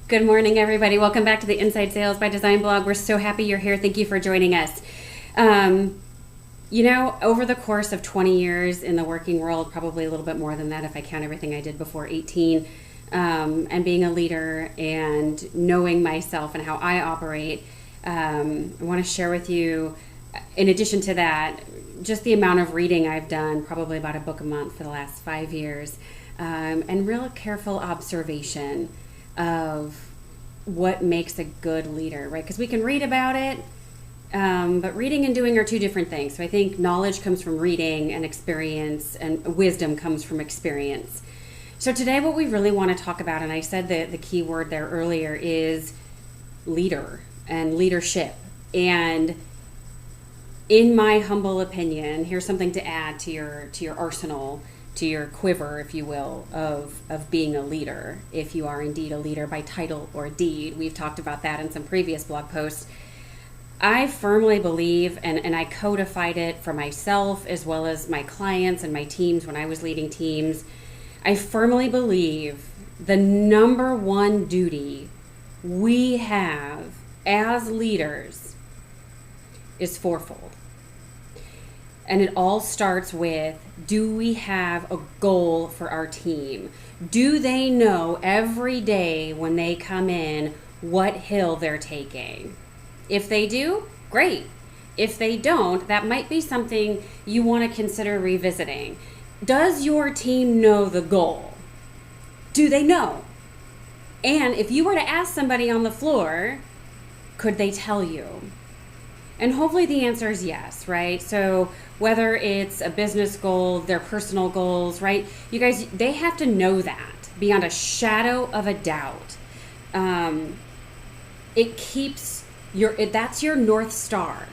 Good morning, everybody. Welcome back to the Inside Sales by Design blog. We're so happy you're here. Thank you for joining us. Over the course of 20 years in the working world, probably a little bit more than that if I count everything I did before 18, and being a leader and knowing myself and how I operate, I want to share with you, in addition to that, just the amount of reading I've done, probably about a book a month for the last 5 years, and real careful observation of what makes a good leader, right? Because we can read about it, but reading and doing are two different things. So I think knowledge comes from reading and experience, and wisdom comes from experience. So today what we really want to talk about, and I said the key word there earlier, is leader and leadership. And in my humble opinion, here's something to add to your arsenal, to your quiver, if you will, of being a leader, if you are indeed a leader by title or deed. We've talked about that in some previous blog posts. I firmly believe, and I codified it for myself as well as my clients and my teams when I was leading teams, I firmly believe the number one duty we have as leaders is fourfold. And it all starts with, do we have a goal for our team? Do they know every day when they come in what hill they're taking? If they do, great. If they don't, that might be something you want to consider revisiting. Does your team know the goal? Do they know? And if you were to ask somebody on the floor, could they tell you? And hopefully the answer is yes, right? So whether it's a business goal, their personal goals, right? You guys, they have to know that beyond a shadow of a doubt. It keeps that's your North Star.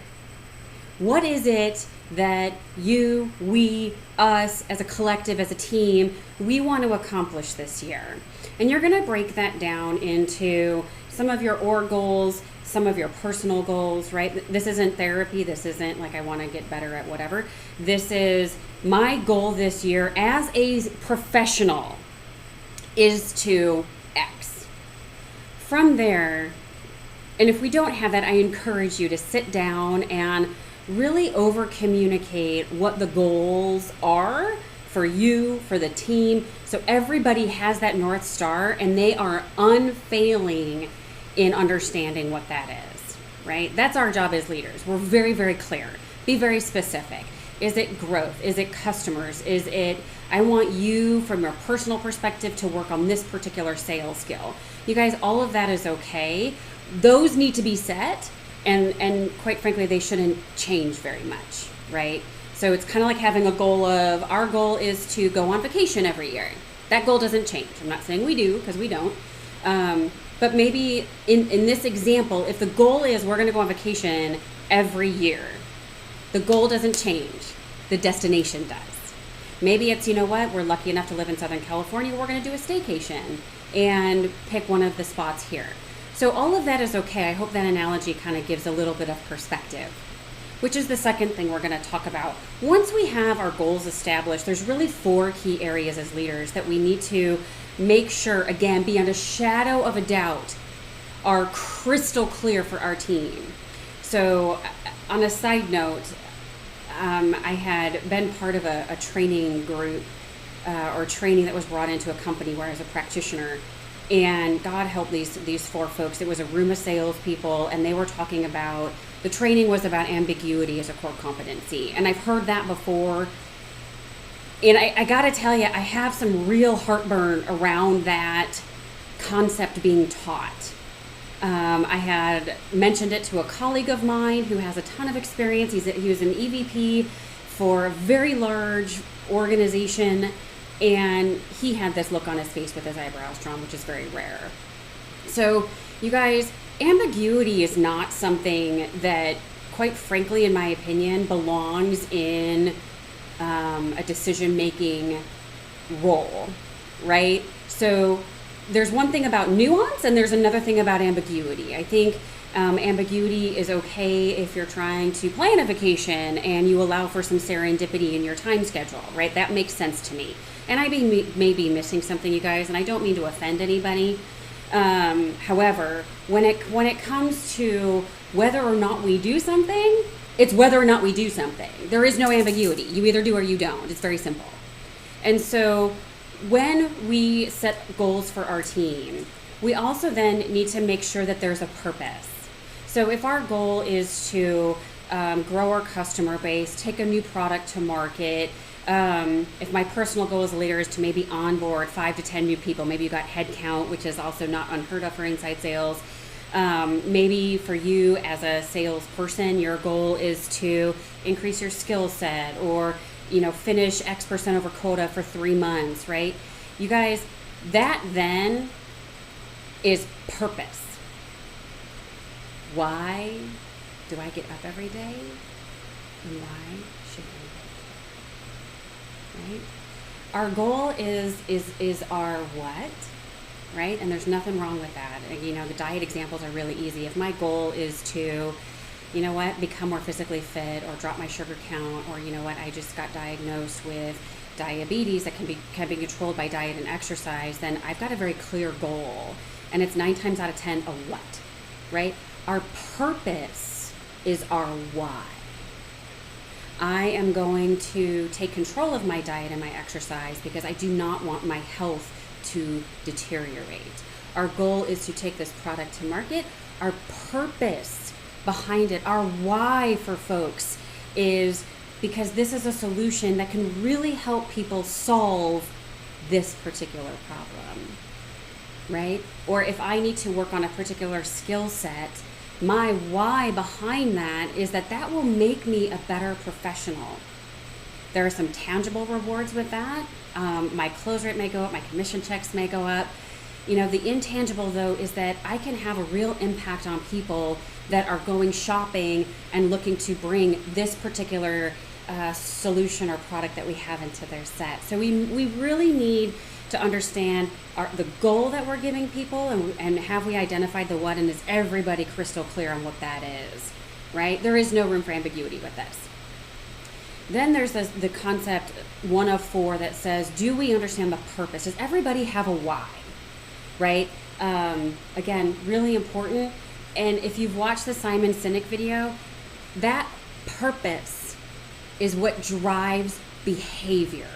What is it that you, we, us, as a collective, as a team, we want to accomplish this year? And you're going to break that down into some of your org goals, some of your personal goals, right? This isn't therapy. This isn't like I want to get better at whatever. This is my goal this year as a professional is to X. From there, and if we don't have that, I encourage you to sit down and really over communicate what the goals are for you, for the team, so everybody has that North Star and they are unfailing in understanding what that is, right? That's our job as leaders. We're very, very clear. Be very specific. Is it growth? Is it customers? Is it, I want you from your personal perspective to work on this particular sales skill? You guys, all of that is okay. Those need to be set, and quite frankly, they shouldn't change very much, right? So it's kind of like having a goal of, our goal is to go on vacation every year. That goal doesn't change. I'm not saying we do, because we don't. But maybe in this example, if the goal is we're going to go on vacation every year, the goal doesn't change. The destination does. Maybe it's, you know what, we're lucky enough to live in Southern California, we're going to do a staycation and pick one of the spots here. So all of that is okay. I hope that analogy kind of gives a little bit of perspective, which is the second thing we're going to talk about. Once we have our goals established, there's really 4 key areas as leaders that we need to make sure, again, beyond a shadow of a doubt, are crystal clear for our team. So on a side note, I had been part of a training group or training that was brought into a company where I was a practitioner. And God help these 4 folks. It was a room of salespeople, and they were talking about, the training was about ambiguity as a core competency. And I've heard that before. And I got to tell you, I have some real heartburn around that concept being taught. I had mentioned it to a colleague of mine who has a ton of experience. He was an EVP for a very large organization, and he had this look on his face with his eyebrows drawn, which is very rare. So, you guys, ambiguity is not something that, quite frankly, in my opinion, belongs in a decision-making role, right? So there's one thing about nuance and there's another thing about ambiguity. I think ambiguity is okay if you're trying to plan a vacation and you allow for some serendipity in your time schedule, right? That makes sense to me. And I may be missing something, you guys, and I don't mean to offend anybody, However, when it comes to whether or not we do something, it's whether or not we do something. There is no ambiguity. You either do or you don't. It's very simple. And so when we set goals for our team, we also then need to make sure that there's a purpose. So if our goal is to grow our customer base, take a new product to market, if my personal goal as a leader is to maybe onboard 5 to 10 new people, maybe you got head count, which is also not unheard of for inside sales. Maybe for you as a salesperson, your goal is to increase your skill set or, finish X% over quota for 3 months, right? You guys, that then is purpose. Why do I get up every day? And why should I? Right? Our goal is our what, right? And there's nothing wrong with that. The diet examples are really easy. If my goal is to, become more physically fit or drop my sugar count, or I just got diagnosed with diabetes that can be controlled by diet and exercise, then I've got a very clear goal. And it's 9 times out of 10 a what, right? Our purpose is our why. I am going to take control of my diet and my exercise because I do not want my health to deteriorate. Our goal is to take this product to market. Our purpose behind it, our why for folks, is because this is a solution that can really help people solve this particular problem, right? Or if I need to work on a particular skill set, my why behind that is that will make me a better professional. There are some tangible rewards with that. My close rate may go up, my commission checks may go up. The intangible though is that I can have a real impact on people that are going shopping and looking to bring this particular solution or product that we have into their set. So we really need to understand the goal that we're giving people, and have we identified the what, and is everybody crystal clear on what that is, right? There is no room for ambiguity with this. Then there's the concept 1 of 4 that says, do we understand the purpose? Does everybody have a why, right? Again, really important. And if you've watched the Simon Sinek video, that purpose is what drives behavior.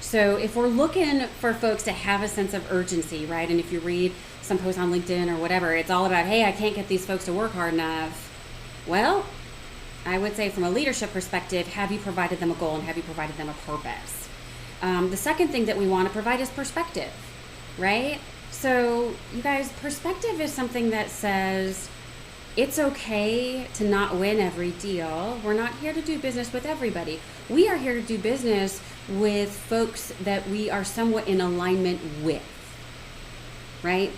So if we're looking for folks to have a sense of urgency, right? And if you read some posts on LinkedIn or whatever, it's all about, hey, I can't get these folks to work hard enough. Well, I would say from a leadership perspective, have you provided them a goal and have you provided them a purpose? The second thing that we want to provide is perspective, right? So you guys, perspective is something that says it's okay to not win every deal. We're not here to do business with everybody. We are here to do business with folks that we are somewhat in alignment with, right?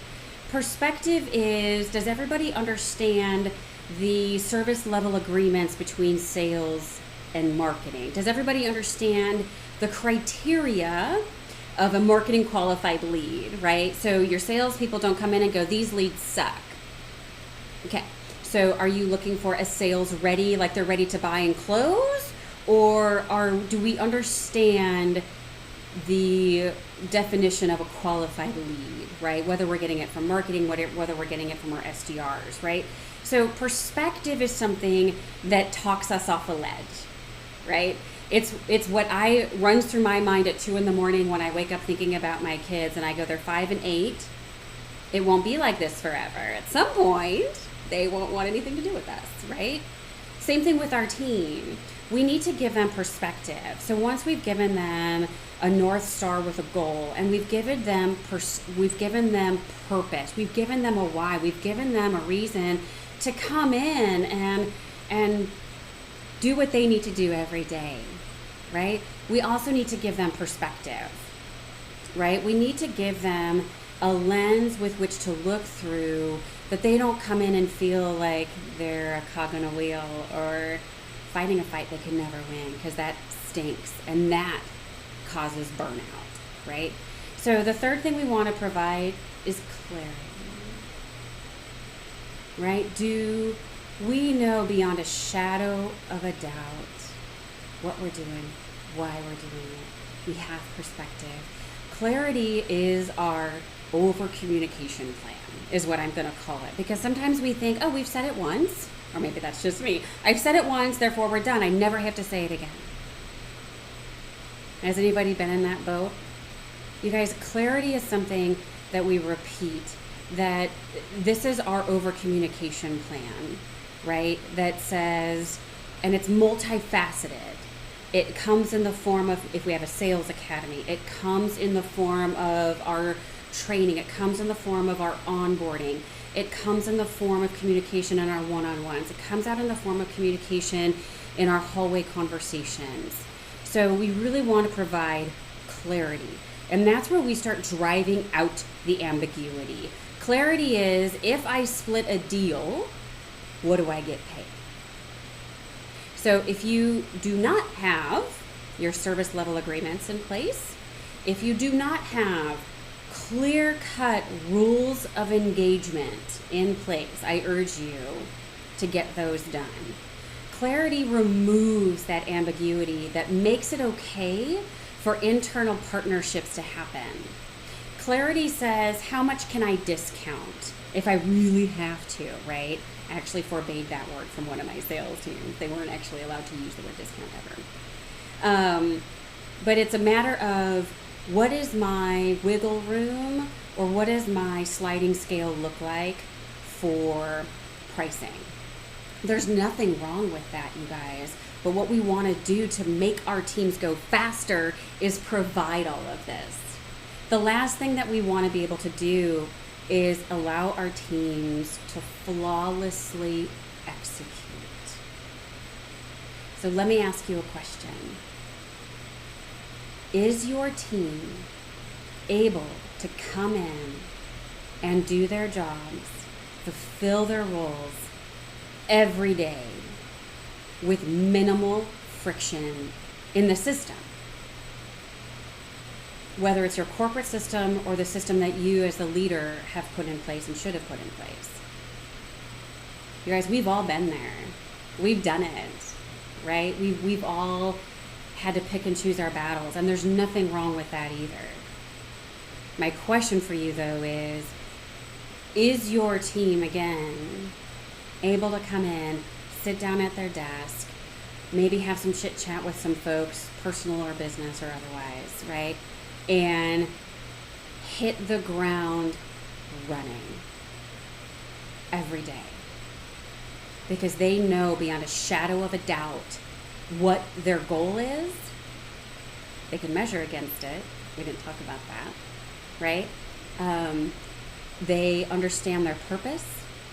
Perspective is, does everybody understand the service level agreements between sales and marketing? Does everybody understand the criteria of a marketing qualified lead, right? So your salespeople don't come in and go, these leads suck. Okay, so are you looking for a sales ready, like they're ready to buy and close? Or do we understand the definition of a qualified lead, right? Whether we're getting it from marketing, whether we're getting it from our SDRs, right? So perspective is something that talks us off a ledge, right? It's what runs through my mind at 2 a.m. when I wake up thinking about my kids and I go, they're 5 and 8. It won't be like this forever. At some point, they won't want anything to do with us, right? Same thing with our team. We need to give them perspective. So once we've given them a North Star with a goal, and we've given them purpose, we've given them a why, we've given them a reason to come in and do what they need to do every day, right? We also need to give them perspective, right? We need to give them a lens with which to look through, that they don't come in and feel like they're a cog on a wheel or fighting a fight they can never win, because that stinks and that causes burnout, right? So the third thing we want to provide is clarity, right? Do we know beyond a shadow of a doubt what we're doing, why we're doing it? We have perspective. Clarity is our over communication plan is what I'm going to call it. Because sometimes we think, oh, we've said it once, or maybe that's just me. I've said it once, therefore we're done. I never have to say it again. Has anybody been in that boat? You guys, clarity is something that we repeat, that this is our over communication plan, right? That says, and it's multifaceted. It comes in the form of, if we have a sales academy, it comes in the form of our training, it comes in the form of our onboarding, it comes in the form of communication in our one-on-ones, it comes out in the form of communication in our hallway conversations. So we really want to provide clarity. And that's where we start driving out the ambiguity. Clarity is, if I split a deal, what do I get paid? So if you do not have your service level agreements in place, if you do not have clear-cut rules of engagement in place, I urge you to get those done. Clarity removes that ambiguity that makes it okay for internal partnerships to happen. Clarity says, how much can I discount if I really have to, right? I actually forbade that word from one of my sales teams. They weren't actually allowed to use the word discount ever. But it's a matter of, what is my wiggle room, or what does my sliding scale look like for pricing? There's nothing wrong with that, you guys. But what we want to do to make our teams go faster is provide all of this. The last thing that we want to be able to do is allow our teams to flawlessly execute. So let me ask you a question. Is your team able to come in and do their jobs, fulfill their roles every day with minimal friction in the system? Whether it's your corporate system or the system that you as the leader have put in place and should have put in place. You guys, we've all been there. We've done it, right? We've all had to pick and choose our battles, and there's nothing wrong with that either. My question for you, though, is your team, again, able to come in, sit down at their desk, maybe have some chit chat with some folks, personal or business or otherwise, right? And hit the ground running every day, because they know beyond a shadow of a doubt what their goal is. They can measure against it. We didn't talk about that, right? They understand their purpose.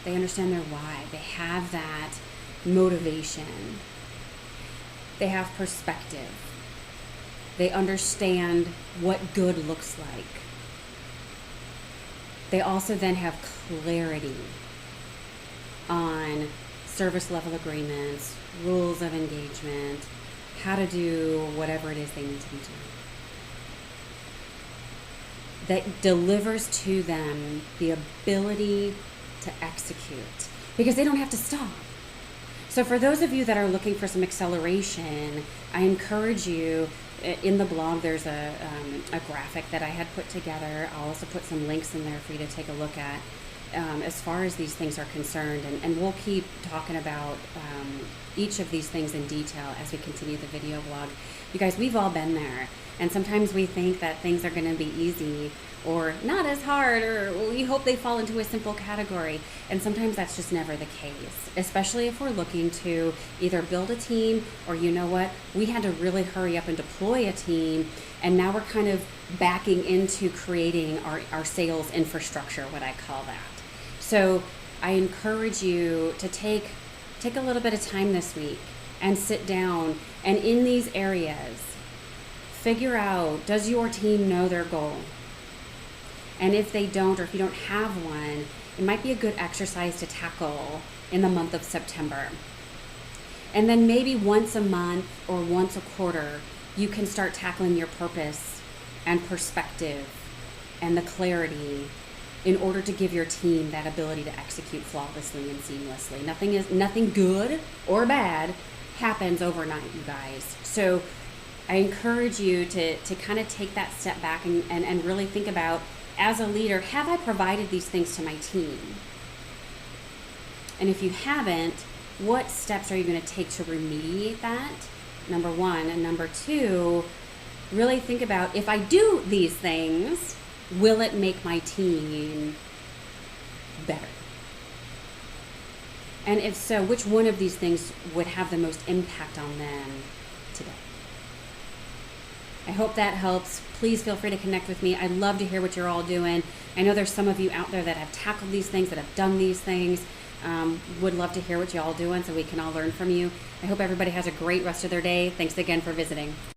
They understand their why. They have that motivation. They have perspective. They understand what good looks like. They also then have clarity on service level agreements, rules of engagement, how to do whatever it is they need to be doing. That delivers to them the ability to execute, because they don't have to stop. So for those of you that are looking for some acceleration, I encourage you, in the blog there's a graphic that I had put together. I'll also put some links in there for you to take a look at as far as these things are concerned, and we'll keep talking about each of these things in detail as we continue the video blog. You guys, we've all been there, and sometimes we think that things are going to be easy or not as hard, or we hope they fall into a simple category, and sometimes that's just never the case, especially if we're looking to either build a team, or you know what, we had to really hurry up and deploy a team, and now we're kind of backing into creating our sales infrastructure, what I call that. So I encourage you to take a little bit of time this week and sit down, and in these areas figure out, does your team know their goal? And if they don't, or if you don't have one, it might be a good exercise to tackle in the month of September. And then maybe once a month or once a quarter, you can start tackling your purpose and perspective and the clarity in order to give your team that ability to execute flawlessly and seamlessly. Nothing good or bad happens overnight, you guys. So I encourage you to kind of take that step back and really think about, as a leader, have I provided these things to my team? And if you haven't, what steps are you going to take to remediate that? Number one. And number two, really think about, if I do these things, will it make my team better? And if so, which one of these things would have the most impact on them today? I hope that helps. Please feel free to connect with me. I'd love to hear what you're all doing. I know there's some of you out there that have tackled these things, that have done these things. Would love to hear what y'all doing so we can all learn from you. I hope everybody has a great rest of their day. Thanks again for visiting.